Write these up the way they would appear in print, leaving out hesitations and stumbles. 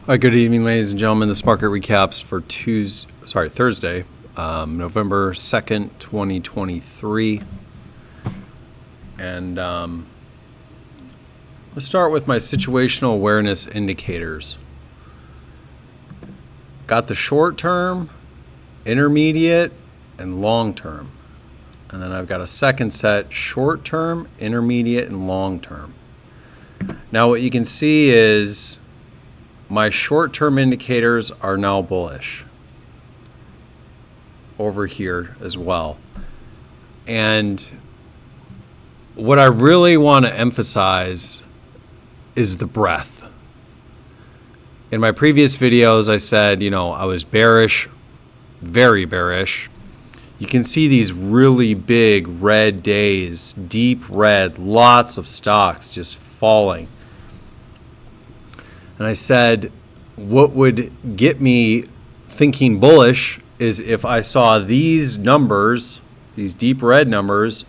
All right, good evening, ladies and gentlemen. This market recaps for Thursday, November 2nd, 2023. And let's start with my situational awareness indicators. Got the short term, intermediate, and long term. And then I've got a second set, short term, intermediate, and long term. Now what you can see is my short-term indicators are now bullish over here as well. And what I really want to emphasize is the breadth. In my previous videos, I said, I was bearish, very bearish. You can see these really big red days, deep red, lots of stocks just falling. And I said, what would get me thinking bullish is if I saw these numbers, these deep red numbers,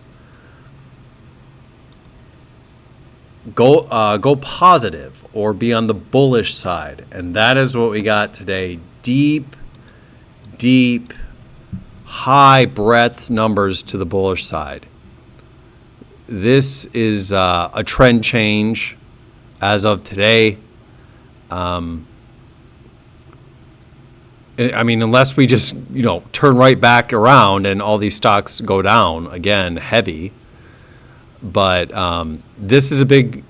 go positive or be on the bullish side. And that is what we got today. Deep, high breadth numbers to the bullish side. This is a trend change as of today. Unless we just, turn right back around and all these stocks go down again, heavy. But this is a big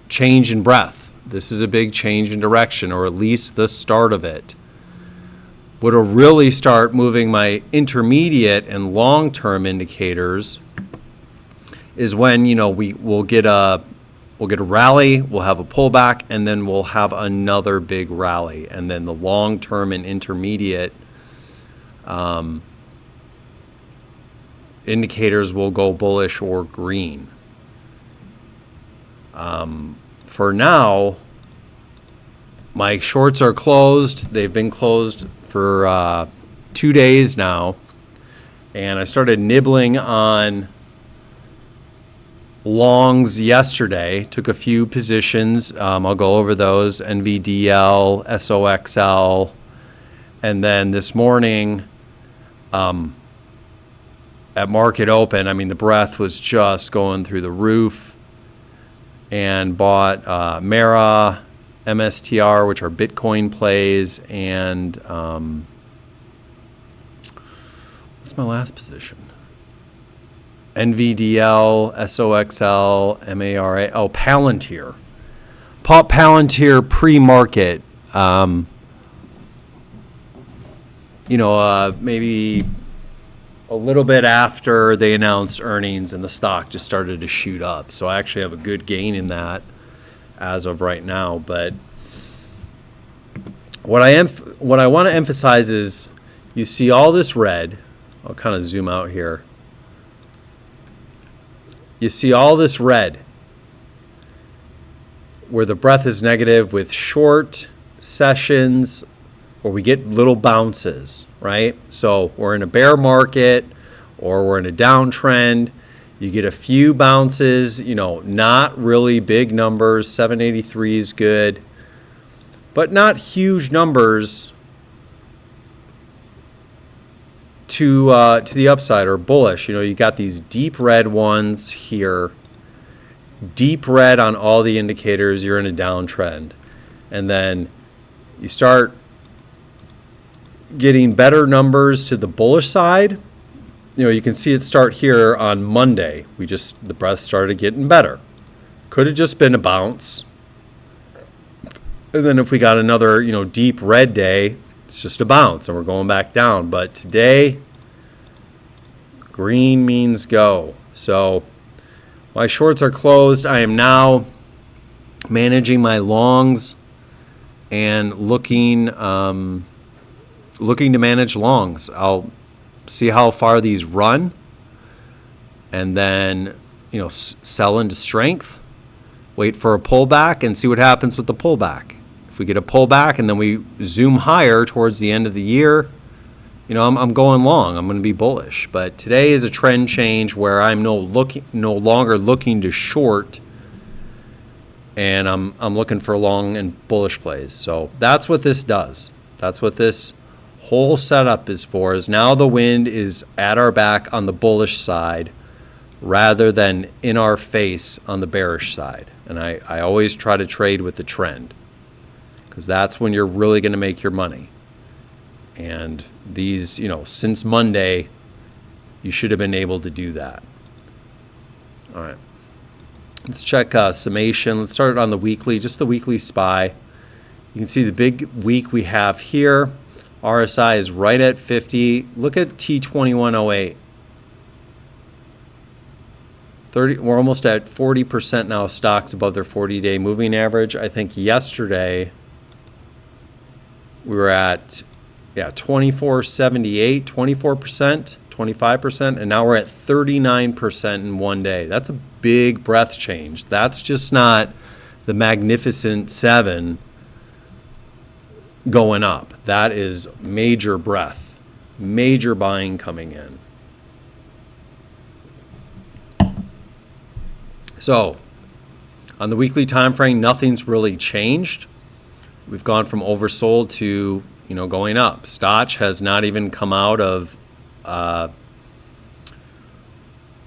change in breadth. This is a big change in direction, or at least the start of it. What'll really start moving my intermediate and long-term indicators is when, we'll get a rally, we'll have a pullback, and then we'll have another big rally. And then the long-term and intermediate indicators will go bullish or green. For now, my shorts are closed. They've been closed for 2 days now. And I started nibbling on longs yesterday, took a few positions. I'll go over those, NVDL, SOXL, and then this morning at market open, the breadth was just going through the roof, and bought Mara, MSTR, which are Bitcoin plays, and what's my last position? NVDL, SOXL, MARA, Palantir. Bought Palantir pre-market, maybe a little bit after they announced earnings and the stock just started to shoot up. So I actually have a good gain in that as of right now. But what I want to emphasize is you see all this red. I'll kind of zoom out here. You see all this red where the breadth is negative with short sessions, or we get little bounces, right? So we're in a bear market or we're in a downtrend. You get a few bounces, not really big numbers. 783 is good, but not huge numbers to the upside or bullish. You got these deep red ones here, deep red on all the indicators. You're in a downtrend, and then you start getting better numbers to the bullish side. You can see it start here on Monday. The breadth started getting better. Could have just been a bounce, and then if we got another deep red day, it's just a bounce and we're going back down. But today, green means go. So my shorts are closed. I am now managing my longs and looking to manage longs. I'll see how far these run, and then sell into strength, wait for a pullback, and see what happens with the pullback. If we get a pullback and then we zoom higher towards the end of the year, I'm going long. I'm going to be bullish. But today is a trend change where I'm no longer looking to short and I'm looking for long and bullish plays. So that's what this does. That's what this whole setup is for, is now the wind is at our back on the bullish side rather than in our face on the bearish side. And I always try to trade with the trend, because that's when you're really going to make your money. And these, since Monday, you should have been able to do that. All right. Let's check summation. Let's start on the weekly, just the weekly SPY. You can see the big week we have here. RSI is right at 50. Look at T2108. We're almost at 40% now of stocks above their 40-day moving average. I think yesterday we were at 24.78, 24%, 25%, and now we're at 39% in one day. That's a big breath change. That's just not the Magnificent Seven going up. That is major breath, major buying coming in. So on the weekly time frame, nothing's really changed. We've gone from oversold to going up. Stotch has not even come out of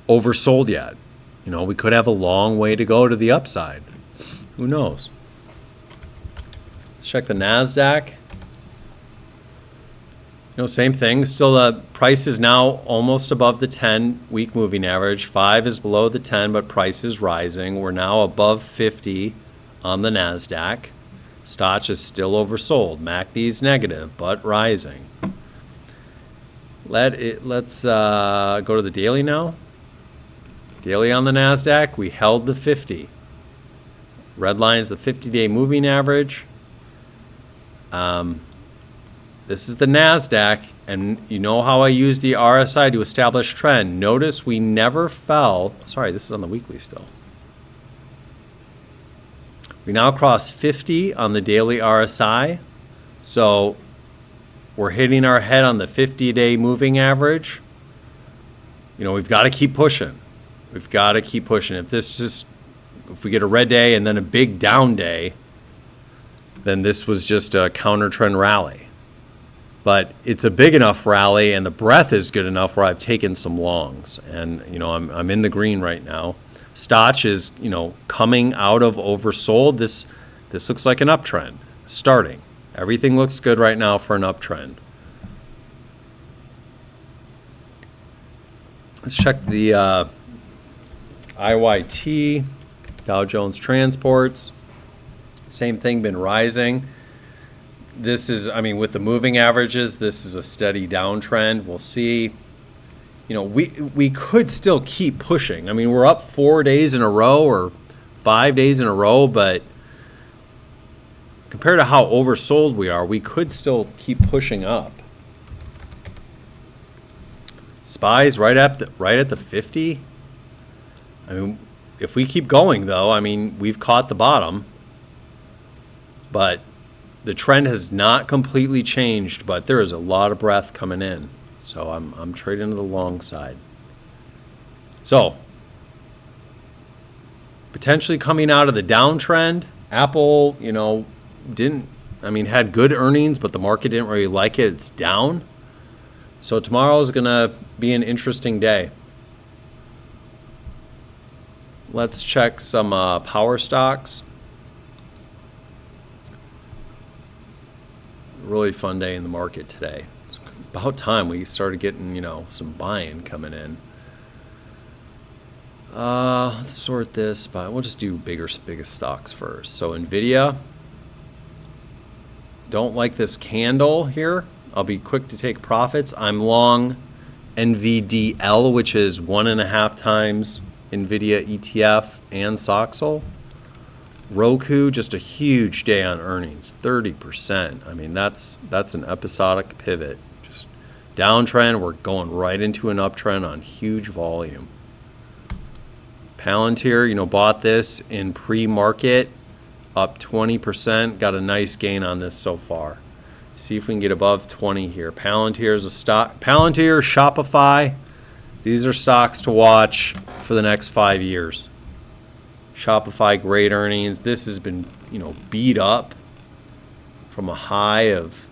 oversold yet. We could have a long way to go to the upside. Who knows? Let's check the NASDAQ. Same thing. Still, the price is now almost above the 10-week moving average. 5 is below the 10, but price is rising. We're now above 50 on the NASDAQ. Stotch is still oversold. MACD is negative, but rising. Let's go to the daily now. Daily on the NASDAQ, we held the 50. Red line is the 50-day moving average. This is the NASDAQ, and you know how I use the RSI to establish trend. Notice we never fell. Sorry, this is on the weekly still. We now cross 50 on the daily RSI. So we're hitting our head on the 50-day moving average. We've got to keep pushing. We've got to keep pushing. If we get a red day and then a big down day, then this was just a counter trend rally. But it's a big enough rally, and the breadth is good enough where I've taken some longs, and I'm in the green right now. Stotch is coming out of oversold. This looks like an uptrend starting. Everything looks good right now for an uptrend. Let's check the IYT, Dow Jones Transports. Same thing, been rising. This is, with the moving averages, this is a steady downtrend. We'll see. We could still keep pushing. We're up 4 days in a row or 5 days in a row, but compared to how oversold we are, we could still keep pushing up. SPY's right at the 50. If we keep going though, we've caught the bottom, but the trend has not completely changed, but there is a lot of breath coming in. So I'm trading to the long side. So potentially coming out of the downtrend, Apple, had good earnings, but the market didn't really like it. It's down. So tomorrow is going to be an interesting day. Let's check some power stocks. Really fun day in the market today. It's about time we started getting, some buying coming in. Let's sort this by, we'll just do biggest stocks first. So NVIDIA, don't like this candle here. I'll be quick to take profits. I'm long NVDL, which is 1.5 times NVIDIA ETF and Soxel. Roku, just a huge day on earnings, 30%. That's an episodic pivot. Just downtrend, we're going right into an uptrend on huge volume. Palantir, bought this in pre-market, up 20%. Got a nice gain on this so far. See if we can get above 20 here. Palantir is a stock. Palantir, Shopify, these are stocks to watch for the next 5 years. Shopify, great earnings. This has been, beat up from a high of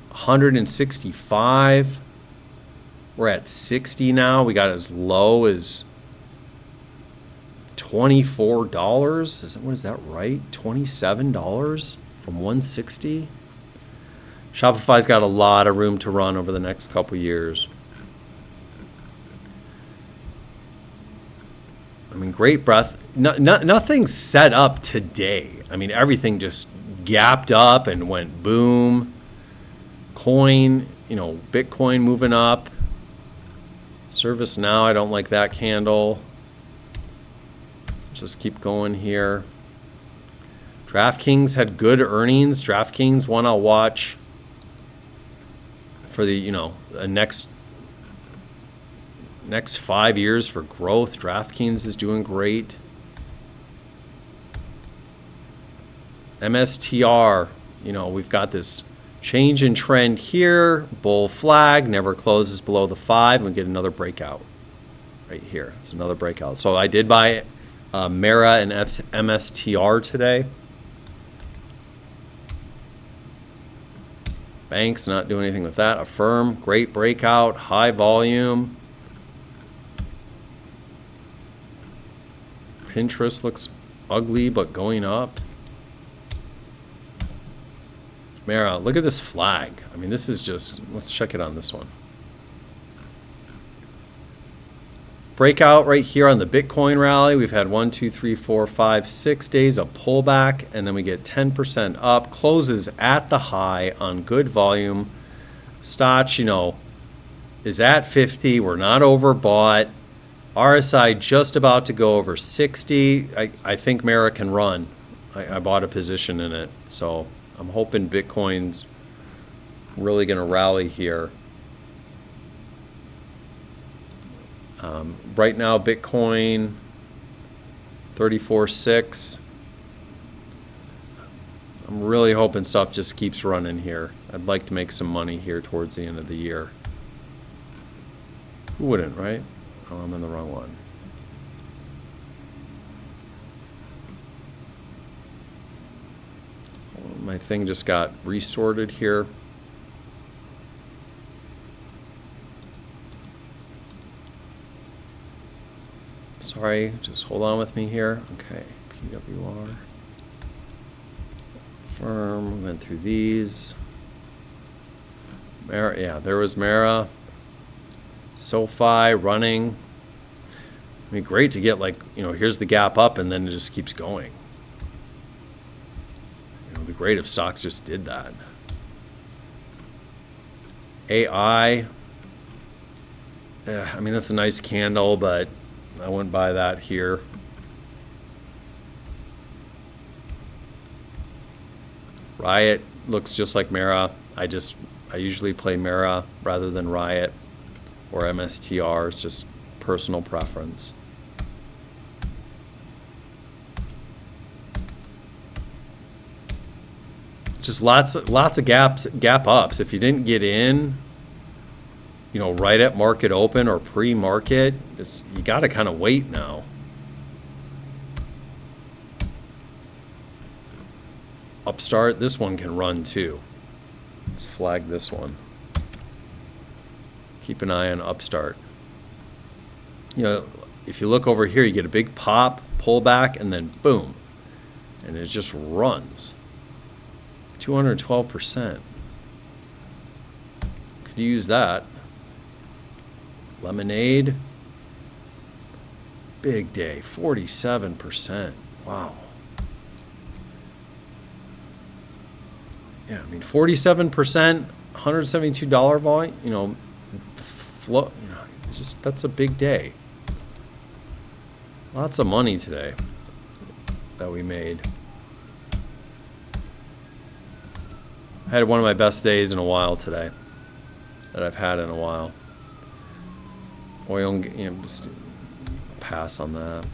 165. We're at 60 now. We got as low as $24. What is that right? $27 from 160. Shopify's got a lot of room to run over the next couple years. I mean, great breadth. Nothing's set up today. I mean, everything just gapped up and went boom. Coin, Bitcoin moving up. Service now, I don't like that candle. Just keep going here. DraftKings had good earnings. DraftKings, one I'll watch for the next 5 years for growth. DraftKings is doing great. MSTR, we've got this change in trend here. Bull flag never closes below the 5. We get another breakout right here. It's another breakout. So I did buy Mara and MSTR today. Banks not doing anything with that. Affirm, great breakout, high volume. Pinterest looks ugly but going up. Mara, look at this flag. I mean, this is just, let's check it on this one. Breakout right here on the Bitcoin rally. We've had 1, 2, 3, 4, 5, 6 days of pullback, and then we get 10% up. Closes at the high on good volume. Stoch, is at 50. We're not overbought. RSI just about to go over 60. I think Mara can run. I bought a position in it, so I'm hoping Bitcoin's really going to rally here. Right now, Bitcoin 34.6. I'm really hoping stuff just keeps running here. I'd like to make some money here towards the end of the year. Who wouldn't, right? Oh, I'm in the wrong one. My thing just got resorted here. Sorry, just hold on with me here. Okay, PWR. Firm, went through these. Mara, yeah, there was Mara. SoFi running. I mean, great to get here's the gap up and then it just keeps going. It'd be great if stocks just did that. AI. I mean, that's a nice candle, but I wouldn't buy that here. Riot looks just like Mara. I usually play Mara rather than Riot or MSTR. It's just personal preference. Just lots of gap ups. If you didn't get in, right at market open or pre-market, you got to kind of wait now. Upstart, this one can run too. Let's flag this one. Keep an eye on Upstart. If you look over here, you get a big pop, pullback, and then boom. And it just runs. 212%. Could use that. Lemonade. Big day, 47%. Wow. Yeah, I mean, 47%, $172 volume, flow, that's a big day. Lots of money today that we made. I had one of my best days in a while today that I've had in a while. Oil, just pass on that.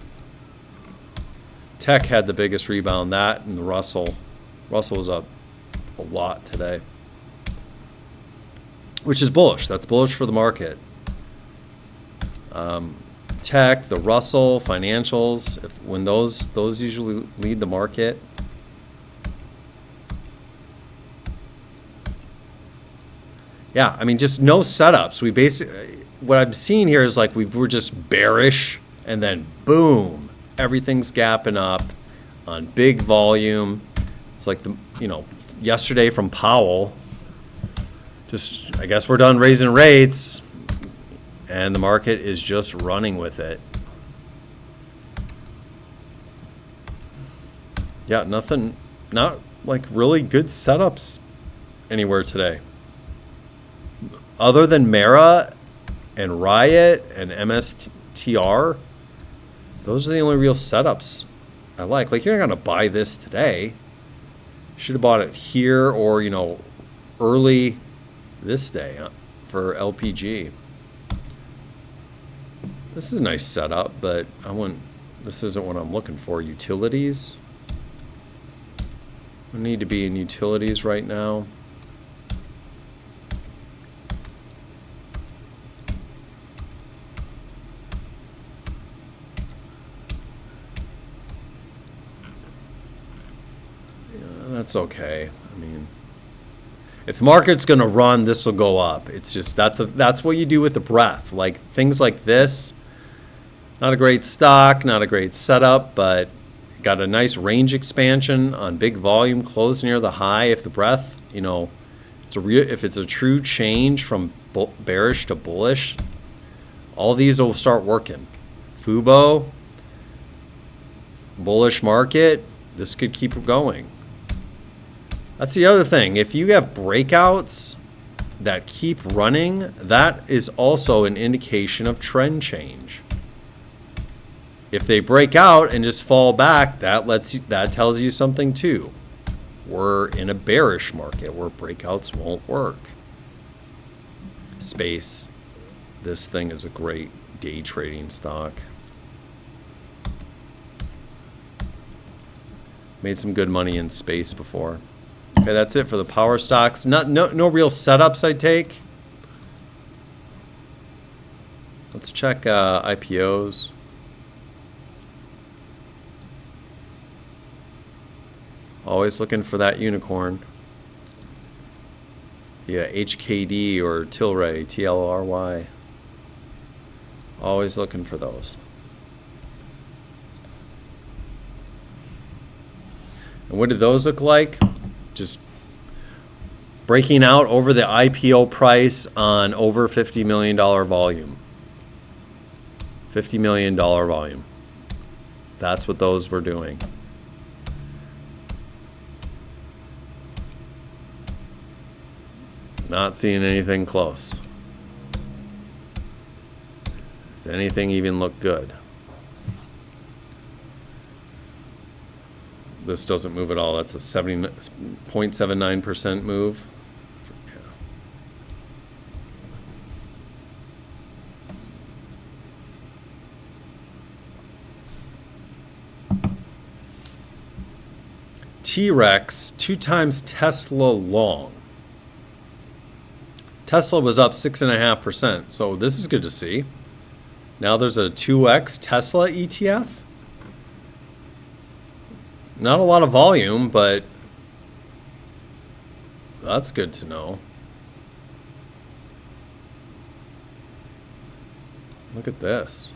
Tech had the biggest rebound, that and the Russell. Russell was up a lot today, which is bullish. That's bullish for the market. tech, the Russell, financials, when those usually lead the market. Yeah, I mean, just no setups. We basically, what I'm seeing here is like we're just bearish, and then boom, everything's gapping up on big volume. It's like yesterday from Powell. Just, I guess we're done raising rates, and the market is just running with it. Yeah, nothing, not like really good setups anywhere today. Other than Mara and Riot and MSTR, those are the only real setups I like. Like, you're not going to buy this today. Should have bought it here or, early this day for LPG. This is a nice setup, but this isn't what I'm looking for. Utilities. I need to be in utilities right now. That's okay. I mean, if the market's going to run, this will go up. It's just that's what you do with the breadth. Like things like this, not a great stock, not a great setup, but got a nice range expansion on big volume, close near the high. If the breadth, if it's a true change from bearish to bullish, all these will start working. Fubo, bullish market, this could keep going. That's the other thing. If you have breakouts that keep running, that is also an indication of trend change. If they break out and just fall back, that tells you something too. We're in a bearish market where breakouts won't work. Space. This thing is a great day trading stock. Made some good money in space before. Okay, that's it for the power stocks. No real setups I take. Let's check IPOs. Always looking for that unicorn. Yeah, HKD or Tilray, TLRY. Always looking for those. And what did those look like? Just breaking out over the IPO price on over $50 million volume. $50 million volume. That's what those were doing. Not seeing anything close. Does anything even look good? This doesn't move at all. That's a 0.79% move. T-Rex, 2 times Tesla long. Tesla was up 6.5%, so this is good to see. Now there's a 2x Tesla ETF. Not a lot of volume, but that's good to know. Look at this.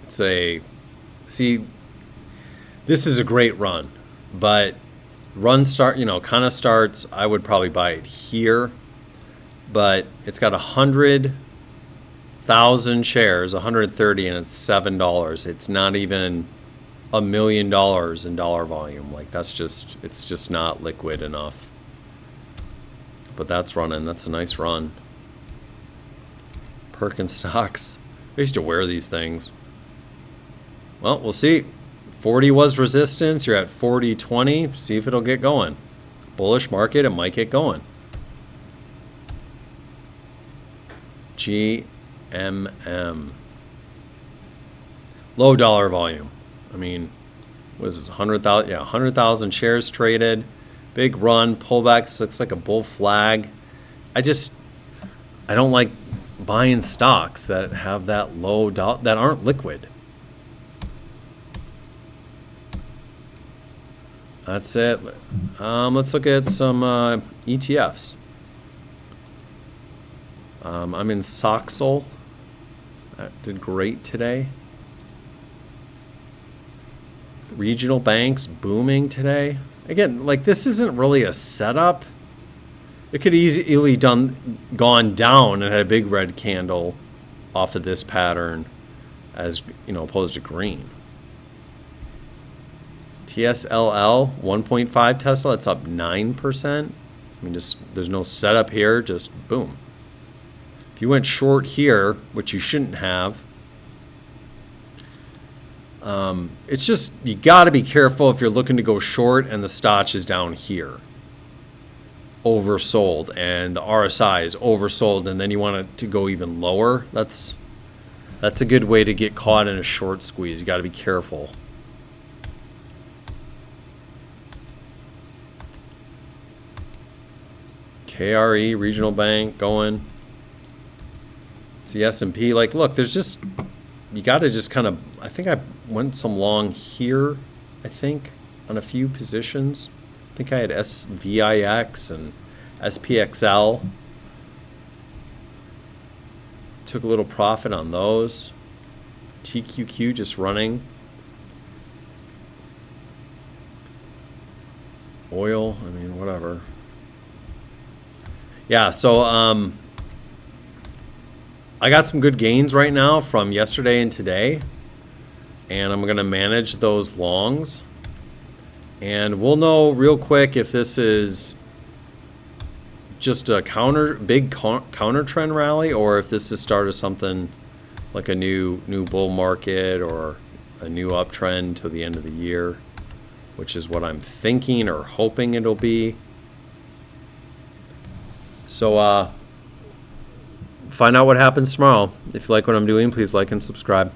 See, this is a great run, but kind of starts, I would probably buy it here, but it's got 100,000 shares, 130, and it's $7. It's not even $1 million in dollar volume. Like it's just not liquid enough. But that's running. That's a nice run. Perkins stocks. I used to wear these things. Well, we'll see. 40 was resistance. You're at 40.20. See if it'll get going. Bullish market, it might get going. GMM. Low dollar volume. I mean, what is this? 100,000? Yeah, 100,000 shares traded. Big run. Pullback. Looks like a bull flag. I don't like buying stocks that have that low that aren't liquid. That's it. Let's look at some ETFs. I'm in Soxol. That did great today. Regional banks booming today. Again, like this isn't really a setup. It could easily gone down and had a big red candle off of this pattern, as you know, opposed to green. TSLL 1.5 Tesla. That's up 9%. I mean, just there's no setup here. Just boom. If you went short here, which you shouldn't have. It's just, you got to be careful if you're looking to go short and the stock is down here. Oversold and the RSI is oversold and then you want it to go even lower. That's a good way to get caught in a short squeeze. You got to be careful. KRE, regional bank going. It's the S&P. Like, look, there's just, you got to just kind of, I think I went some long here, I think, on a few positions. I think I had SVIX and SPXL. Took a little profit on those. TQQ just running. Oil, I mean, whatever. Yeah, so I got some good gains right now from yesterday and today. And I'm going to manage those longs. And we'll know real quick if this is just a big counter trend rally, or if this is start of something like a new bull market or a new uptrend to the end of the year, which is what I'm thinking or hoping it'll be. So find out what happens tomorrow. If you like what I'm doing, please like and subscribe.